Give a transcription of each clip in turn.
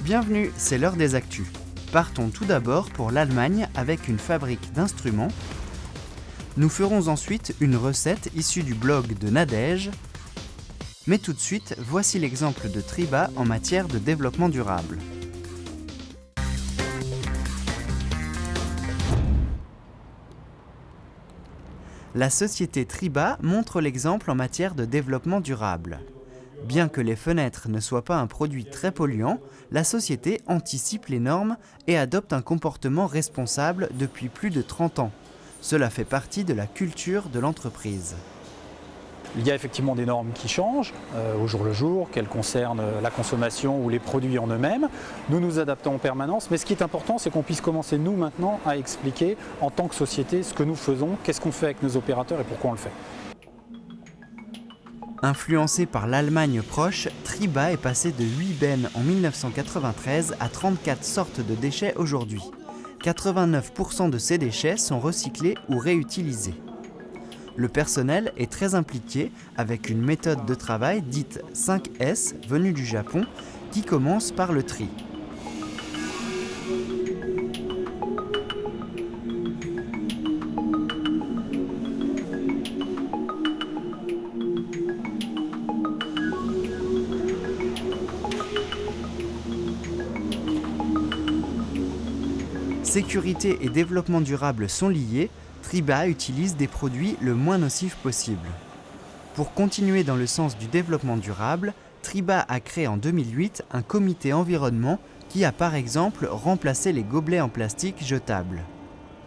Bienvenue, c'est l'heure des actus. Partons tout d'abord pour l'Allemagne avec une fabrique d'instruments. Nous ferons ensuite une recette issue du blog de Nadège. Mais tout de suite, voici l'exemple de Triba en matière de développement durable. La société Triba montre l'exemple en matière de développement durable. Bien que les fenêtres ne soient pas un produit très polluant, la société anticipe les normes et adopte un comportement responsable depuis plus de 30 ans. Cela fait partie de la culture de l'entreprise. Il y a effectivement des normes qui changent au jour le jour, qu'elles concernent la consommation ou les produits en eux-mêmes. Nous nous adaptons en permanence, mais ce qui est important, c'est qu'on puisse commencer nous maintenant à expliquer en tant que société ce que nous faisons, qu'est-ce qu'on fait avec nos opérateurs et pourquoi on le fait. Influencé par l'Allemagne proche, Triba est passé de 8 bennes en 1993 à 34 sortes de déchets aujourd'hui. 89% de ces déchets sont recyclés ou réutilisés. Le personnel est très impliqué avec une méthode de travail dite 5S venue du Japon qui commence par le tri. Sécurité et développement durable sont liés, Triba utilise des produits le moins nocifs possible. Pour continuer dans le sens du développement durable, Triba a créé en 2008 un comité environnement qui a par exemple remplacé les gobelets en plastique jetables.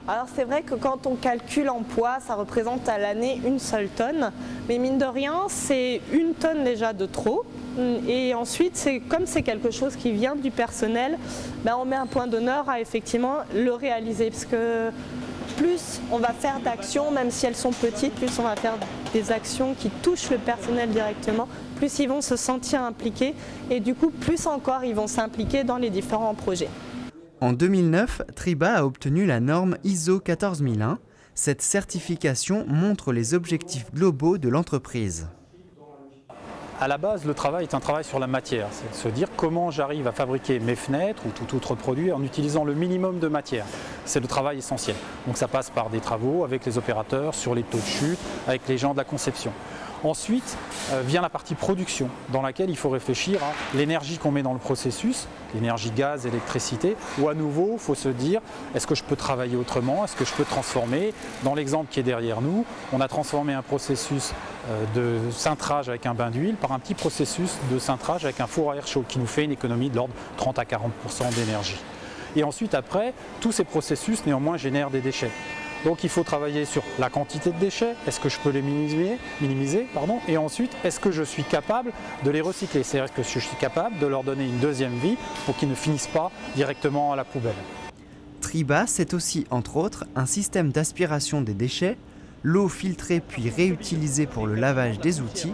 Alors c'est vrai que quand on calcule en poids, ça représente à l'année une seule tonne, mais mine de rien, c'est une tonne déjà de trop. Et ensuite, comme c'est quelque chose qui vient du personnel, on met un point d'honneur à effectivement le réaliser, parce que plus on va faire d'actions, même si elles sont petites, plus on va faire des actions qui touchent le personnel directement, plus ils vont se sentir impliqués et du coup, plus encore ils vont s'impliquer dans les différents projets. En 2009, Triba a obtenu la norme ISO 14001. Cette certification montre les objectifs globaux de l'entreprise. À la base, le travail est un travail sur la matière, c'est de se dire comment j'arrive à fabriquer mes fenêtres ou tout autre produit en utilisant le minimum de matière. C'est le travail essentiel. Donc ça passe par des travaux avec les opérateurs sur les taux de chute, avec les gens de la conception. Ensuite vient la partie production, dans laquelle il faut réfléchir à l'énergie qu'on met dans le processus, l'énergie gaz, électricité, ou à nouveau, il faut se dire, est-ce que je peux travailler autrement, est-ce que je peux transformer. Dans l'exemple qui est derrière nous, on a transformé un processus de cintrage avec un bain d'huile par un petit processus de cintrage avec un four à air chaud qui nous fait une économie de l'ordre de 30 à 40% d'énergie. Et ensuite, après, tous ces processus néanmoins génèrent des déchets. Donc il faut travailler sur la quantité de déchets, est-ce que je peux les minimiser, et ensuite est-ce que je suis capable de les recycler, c'est-à-dire que je suis capable de leur donner une deuxième vie pour qu'ils ne finissent pas directement à la poubelle. Triba, c'est aussi entre autres un système d'aspiration des déchets, l'eau filtrée puis réutilisée pour le lavage des outils,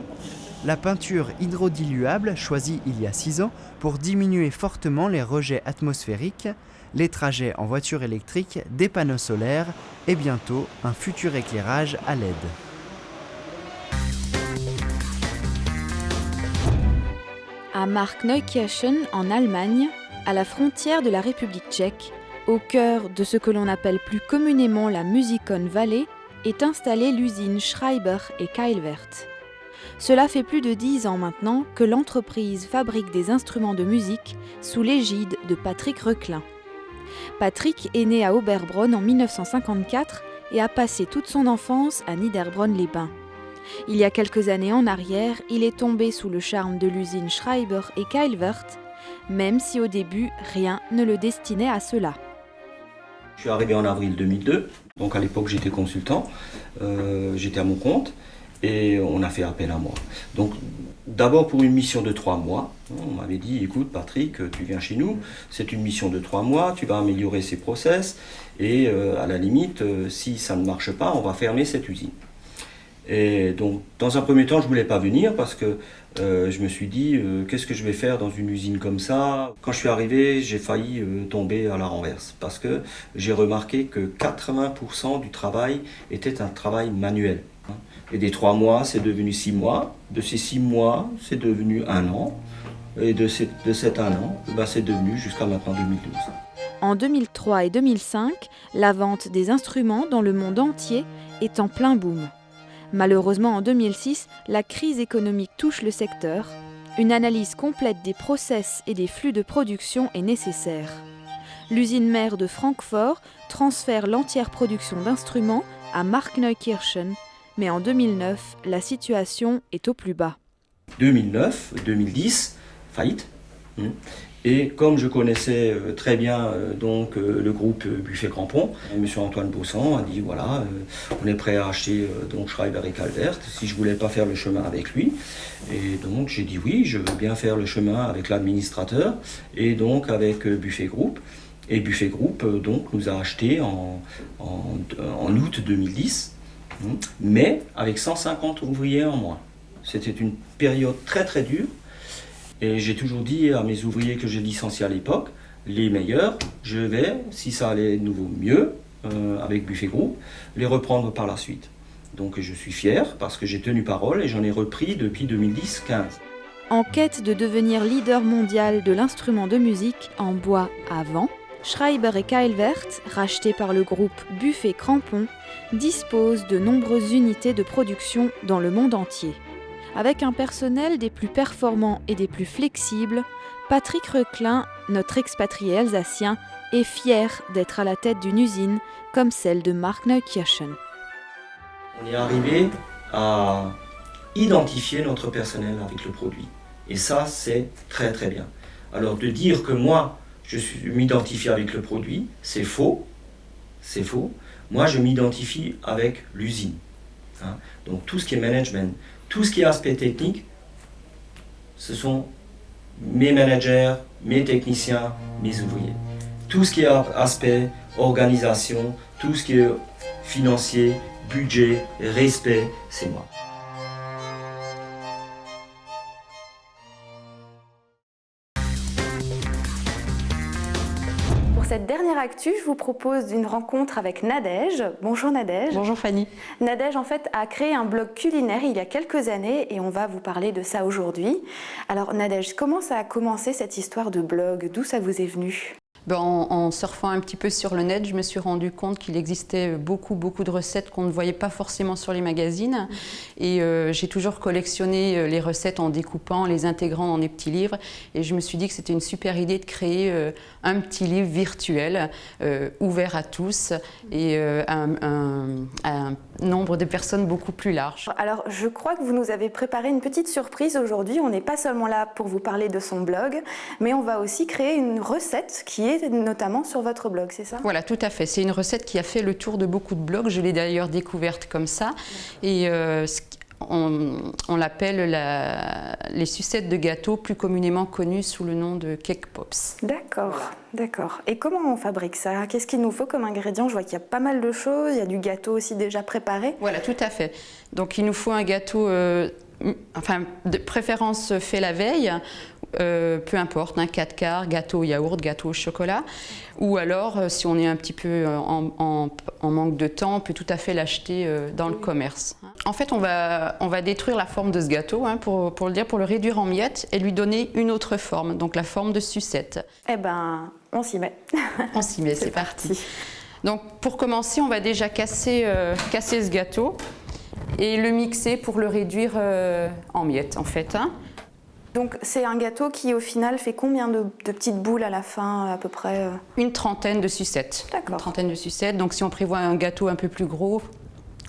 la peinture hydrodiluable choisie il y a 6 ans pour diminuer fortement les rejets atmosphériques, les trajets en voiture électrique, des panneaux solaires et bientôt un futur éclairage à LED. À Markneukirchen, en Allemagne, à la frontière de la République tchèque, au cœur de ce que l'on appelle plus communément la Musikon Valley, est installée l'usine Schreiber et Keilwerth. Cela fait plus de 10 ans maintenant que l'entreprise fabrique des instruments de musique sous l'égide de Patrick Reclin. Patrick est né à Oberbronn en 1954 et a passé toute son enfance à Niederbronn-les-Bains. Il y a quelques années en arrière, il est tombé sous le charme de l'usine Schreiber et Keilwerth, même si au début, rien ne le destinait à cela. Je suis arrivé en avril 2002, donc à l'époque j'étais consultant, j'étais à mon compte et on a fait appel à moi. Donc d'abord pour une mission de 3 mois, on m'avait dit écoute Patrick, tu viens chez nous, c'est une mission de 3 mois, tu vas améliorer ces process et à la limite, si ça ne marche pas, on va fermer cette usine. Et donc dans un premier temps je ne voulais pas venir parce que je me suis dit qu'est-ce que je vais faire dans une usine comme ça. Quand je suis arrivé j'ai failli tomber à la renverse parce que j'ai remarqué que 80% du travail était un travail manuel. Et des 3 mois c'est devenu 6 mois, de ces 6 mois c'est devenu 1 an. Et de cet un an, c'est devenu jusqu'à maintenant 2012. En 2003 et 2005, la vente des instruments dans le monde entier est en plein boom. Malheureusement, en 2006, la crise économique touche le secteur. Une analyse complète des process et des flux de production est nécessaire. L'usine mère de Francfort transfère l'entière production d'instruments à Markneukirchen, mais en 2009, la situation est au plus bas. 2009, 2010, faillite. Et comme je connaissais très bien le groupe Buffet Crampon, M. Antoine Bossan a dit voilà, on est prêt à acheter Schreiber et Calvert si je voulais pas faire le chemin avec lui. Et donc j'ai dit oui, je veux bien faire le chemin avec l'administrateur et donc avec Buffet Group. Et Buffet Group nous a acheté en août 2010, mais avec 150 ouvriers en moins. C'était une période très très dure. Et j'ai toujours dit à mes ouvriers que j'ai licenciés à l'époque, les meilleurs, je vais, si ça allait de nouveau mieux, avec Buffet Group, les reprendre par la suite. Donc je suis fier parce que j'ai tenu parole et j'en ai repris depuis 2010-15. En quête de devenir leader mondial de l'instrument de musique en bois à vent, Schreiber et Calvert, rachetés par le groupe Buffet Crampon, disposent de nombreuses unités de production dans le monde entier. Avec un personnel des plus performants et des plus flexibles, Patrick Reclin, notre expatrié alsacien, est fier d'être à la tête d'une usine comme celle de Markneukirchen. On est arrivé à identifier notre personnel avec le produit. Et ça, c'est très très bien. Alors de dire que moi, je m'identifie avec le produit, c'est faux. C'est faux. Moi, je m'identifie avec l'usine. Donc tout ce qui est management, tout ce qui est aspect technique, ce sont mes managers, mes techniciens, mes ouvriers. Tout ce qui est aspect organisation, tout ce qui est financier, budget, respect, c'est moi. Pour cette dernière actu, je vous propose une rencontre avec Nadège. Bonjour Nadège. Bonjour Fanny. Nadège en fait a créé un blog culinaire il y a quelques années et on va vous parler de ça aujourd'hui. Alors Nadège, comment ça a commencé cette histoire de blog? D'où ça vous est venu? En surfant un petit peu sur le net, je me suis rendu compte qu'il existait beaucoup de recettes qu'on ne voyait pas forcément sur les magazines. Et j'ai toujours collectionné les recettes en découpant, les intégrant dans des petits livres. Et je me suis dit que c'était une super idée de créer un petit livre virtuel, ouvert à tous et à un nombre de personnes beaucoup plus large. Alors je crois que vous nous avez préparé une petite surprise aujourd'hui. On n'est pas seulement là pour vous parler de son blog, mais on va aussi créer une recette qui est notamment sur votre blog, c'est ça? Voilà, tout à fait. C'est une recette qui a fait le tour de beaucoup de blogs. Je l'ai d'ailleurs découverte comme ça. Et on l'appelle les sucettes de gâteau, plus communément connues sous le nom de cake pops. D'accord, voilà. D'accord. Et comment on fabrique ça? Qu'est-ce qu'il nous faut comme ingrédient? Je vois qu'il y a pas mal de choses. Il y a du gâteau aussi déjà préparé. Voilà, tout à fait. Donc il nous faut un gâteau, de préférence fait la veille. Peu importe, un 4 quarts, gâteau au yaourt, gâteau au chocolat. Ou alors, si on est un petit peu en manque de temps, on peut tout à fait l'acheter dans le commerce. En fait, on va détruire la forme de ce gâteau, pour le réduire en miettes et lui donner une autre forme, donc la forme de sucette. Eh ben, on s'y met. On s'y met, c'est parti. Donc, pour commencer, on va déjà casser ce gâteau et le mixer pour le réduire en miettes, en fait. Donc c'est un gâteau qui au final fait combien de petites boules à la fin à peu près? Une trentaine de sucettes. D'accord. Une trentaine de sucettes. Donc si on prévoit un gâteau un peu plus gros,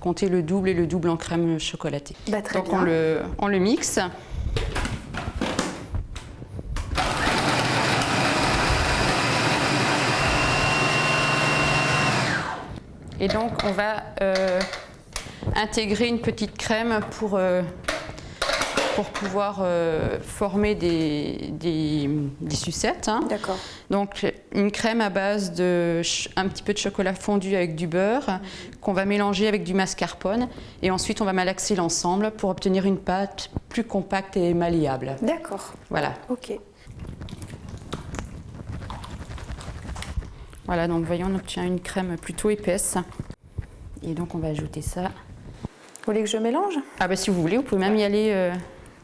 comptez le double et le double en crème chocolatée. Très donc bien. On le mixe. Et donc on va intégrer une petite crème pour pouvoir former des sucettes. D'accord. Donc une crème à base de un petit peu de chocolat fondu avec du beurre qu'on va mélanger avec du mascarpone et ensuite on va malaxer l'ensemble pour obtenir une pâte plus compacte et malléable. D'accord. Voilà. Ok. Voilà, donc voyons, on obtient une crème plutôt épaisse. Et donc on va ajouter ça. Vous voulez que je mélange? Ah bah si vous voulez, vous pouvez même y aller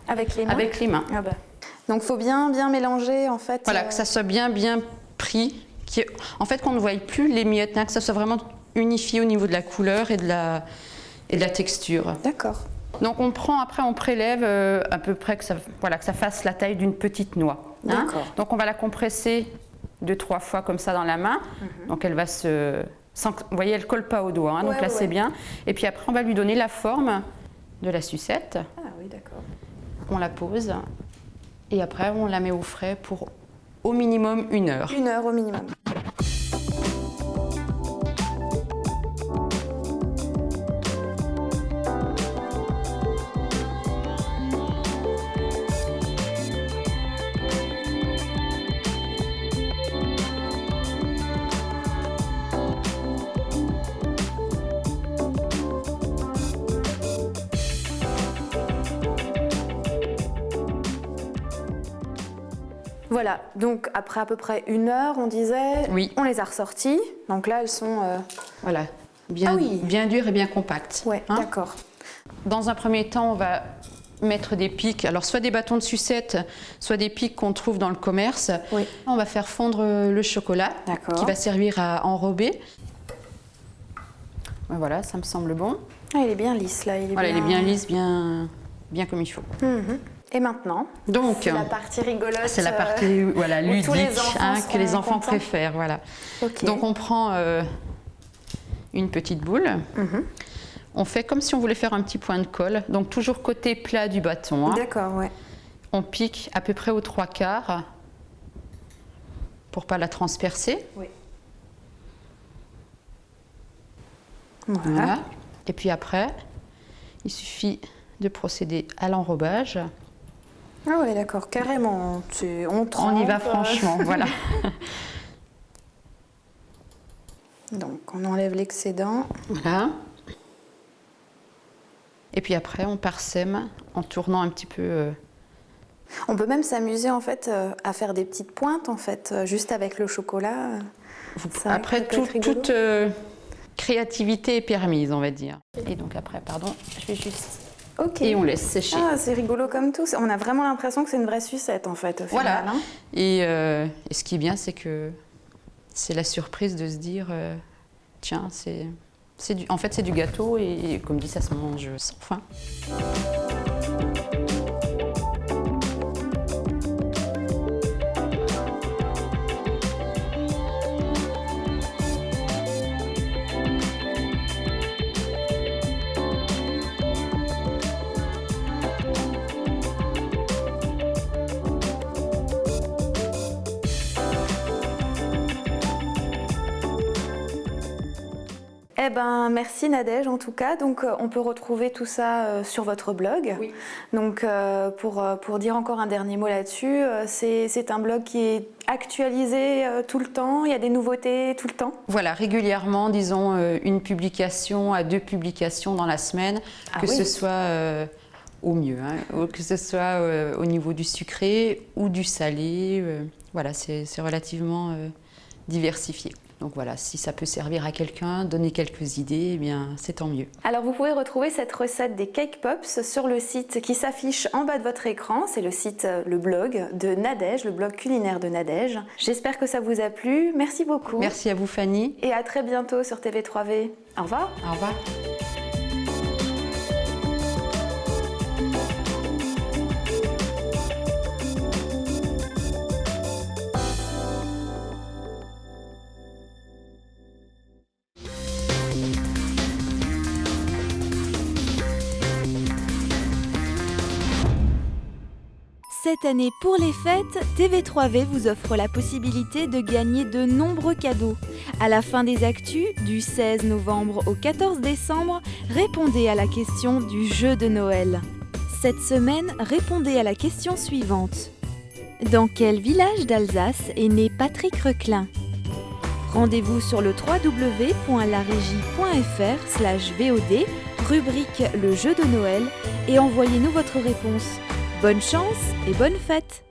avec les mains. Avec les mains. Ah bah. Donc il faut bien mélanger en fait. Voilà, que ça soit bien pris, en fait qu'on ne voie plus les miettes, hein, que ça soit vraiment unifié au niveau de la couleur et de la texture. D'accord. Donc on prélève à peu près que ça fasse la taille d'une petite noix. Hein. D'accord. Donc on va la compresser 2-3 fois comme ça dans la main. Donc elle va vous voyez, elle ne colle pas au doigt, hein, donc là c'est bien. Et puis après on va lui donner la forme de la sucette. Ah oui, d'accord. On la pose et après on la met au frais pour au minimum 1 heure. 1 heure au minimum. Voilà, donc après à peu près 1 heure, on disait, Oui. On les a ressorties. Donc là, elles sont... Voilà, bien dures et bien compactes. Ouais, hein. d'accord. Dans un premier temps, on va mettre des pics, alors soit des bâtons de sucette, soit des pics qu'on trouve dans le commerce. Oui. On va faire fondre le chocolat qui va servir à enrober. Voilà, ça me semble bon. Ah, il est bien lisse là. Il est bien lisse, bien comme il faut. Et maintenant, donc, c'est la partie rigolote. C'est la partie ludique que les enfants contents. préfèrent. Voilà. Okay. Donc on prend une petite boule. On fait comme si on voulait faire un petit point de colle. Donc toujours côté plat du bâton. Hein. D'accord, ouais. On pique à peu près aux 3/4 pour pas la transpercer. Oui. Voilà. Et puis après, il suffit de procéder à l'enrobage. Ah ouais, d'accord, carrément. On trempe. On y va franchement, voilà. Donc on enlève l'excédent. Voilà. Et puis après, on parsème en tournant un petit peu. On peut même s'amuser en fait à faire des petites pointes en fait, juste avec le chocolat. Après, toute créativité est permise, on va dire. Et donc après, je vais juste... Ok. Et on laisse sécher. Ah, c'est rigolo comme tout. On a vraiment l'impression que c'est une vraie sucette en fait. Au voilà. final, hein. Et ce qui est bien, c'est que c'est la surprise de se dire, tiens, en fait c'est du gâteau et comme dit, ça se mange sans faim. Eh ben, merci Nadège en tout cas. Donc on peut retrouver tout ça sur votre blog. Oui. Donc pour dire encore un dernier mot là-dessus, c'est un blog qui est actualisé tout le temps. Il y a des nouveautés tout le temps. Voilà, régulièrement, disons 1 publication à 2 publications dans la semaine, ce soit au mieux, hein, que ce soit au niveau du sucré ou du salé. Voilà, c'est relativement diversifié. Donc voilà, si ça peut servir à quelqu'un, donner quelques idées, eh bien c'est tant mieux. Alors vous pouvez retrouver cette recette des Cake Pops sur le site qui s'affiche en bas de votre écran. C'est le blog de Nadège, le blog culinaire de Nadège. J'espère que ça vous a plu. Merci beaucoup. Merci à vous Fanny. Et à très bientôt sur TV3V. Au revoir. Au revoir. Cette année, pour les fêtes, TV3V vous offre la possibilité de gagner de nombreux cadeaux. À la fin des actus, du 16 novembre au 14 décembre, répondez à la question du jeu de Noël. Cette semaine, répondez à la question suivante. Dans quel village d'Alsace est né Patrick Reclin ? Rendez-vous sur le www.laregie.fr/VOD, rubrique Le jeu de Noël, et envoyez-nous votre réponse. Bonne chance et bonne fête!